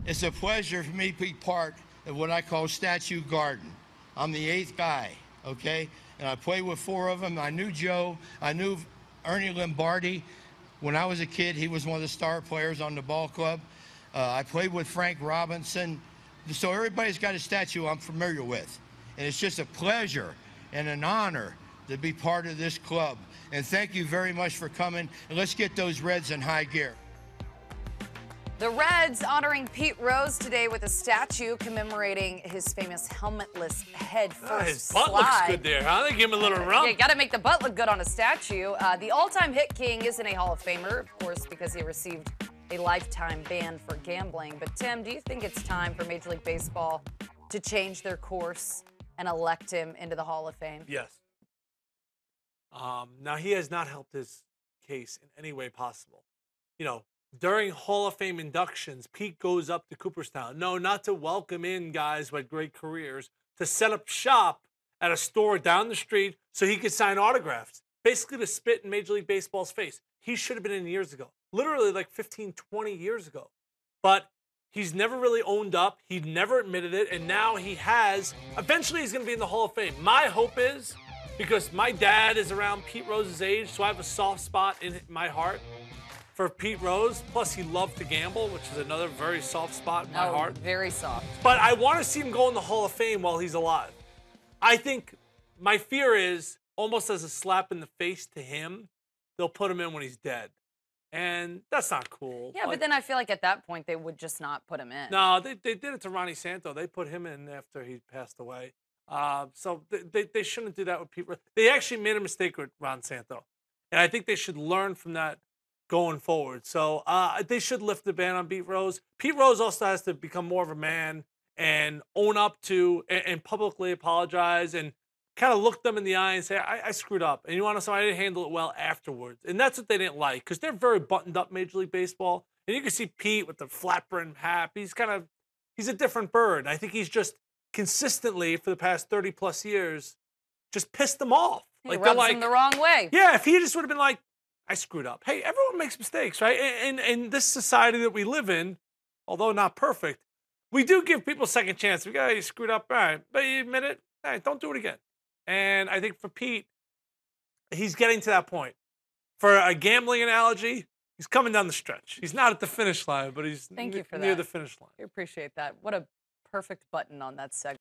It's a pleasure for me to be part of what I call Statue Garden. I'm the 8th guy, okay? And I played with 4 of them. I knew Joe. I knew Ernie Lombardi. When I was a kid, he was one of the star players on the ball club. I played with Frank Robinson. So everybody's got a statue I'm familiar with. And it's just a pleasure and an honor to be part of this club. And thank you very much for coming. And let's get those Reds in high gear. The Reds honoring Pete Rose today with a statue commemorating his famous helmetless head-first his butt slide. looks good there, huh? They give him a little rump. Yeah, you got to make the butt look good on a statue. The all-time hit king isn't a Hall of Famer, of course, because he received a lifetime ban for gambling. But Tim, do you think it's time for Major League Baseball to change their course and elect him into the Hall of Fame? Yes. Now, he has not helped his case in any way possible. You know, during Hall of Fame inductions, Pete goes up to Cooperstown. No, not to welcome in guys with great careers, to set up shop at a store down the street so he could sign autographs. Basically to spit in Major League Baseball's face. He should have been in years ago. Literally like 15, 20 years ago. But he's never really owned up. He never admitted it. And now he has. Eventually he's going to be in the Hall of Fame. My hope is, because my dad is around Pete Rose's age, so I have a soft spot in my heart for Pete Rose. Plus, he loved to gamble, which is another very soft spot in my heart. Very soft. But I want to see him go in the Hall of Fame while he's alive. I think my fear is, almost as a slap in the face to him, they'll put him in when he's dead. And that's not cool. Yeah, but then I feel like at that point they would just not put him in. No, they did it to Ronnie Santo. They put him in after he passed away. So they shouldn't do that with Pete Rose. They actually made a mistake with Ron Santo. And I think they should learn from that going forward. So they should lift the ban on Pete Rose. Pete Rose also has to become more of a man and own up to and publicly apologize and kind of look them in the eye and say, I screwed up. And you want to say I didn't handle it well afterwards. And that's what they didn't like, because they're very buttoned up Major League Baseball. And you can see Pete with the flat brim hat. He's a different bird. I think he's just consistently for the past 30 plus years just pissed them off. He rubs them the wrong way. Yeah, if he just would have been like, I screwed up. Hey, everyone makes mistakes, right? In this society that we live in, although not perfect, we do give people a second chance. We go, hey, you screwed up, all right. But you admit it, all right, don't do it again. And I think for Pete, he's getting to that point. For a gambling analogy, he's coming down the stretch. He's not at the finish line, but he's Thank you for near that. the finish line. I appreciate that. What a perfect button on that segment.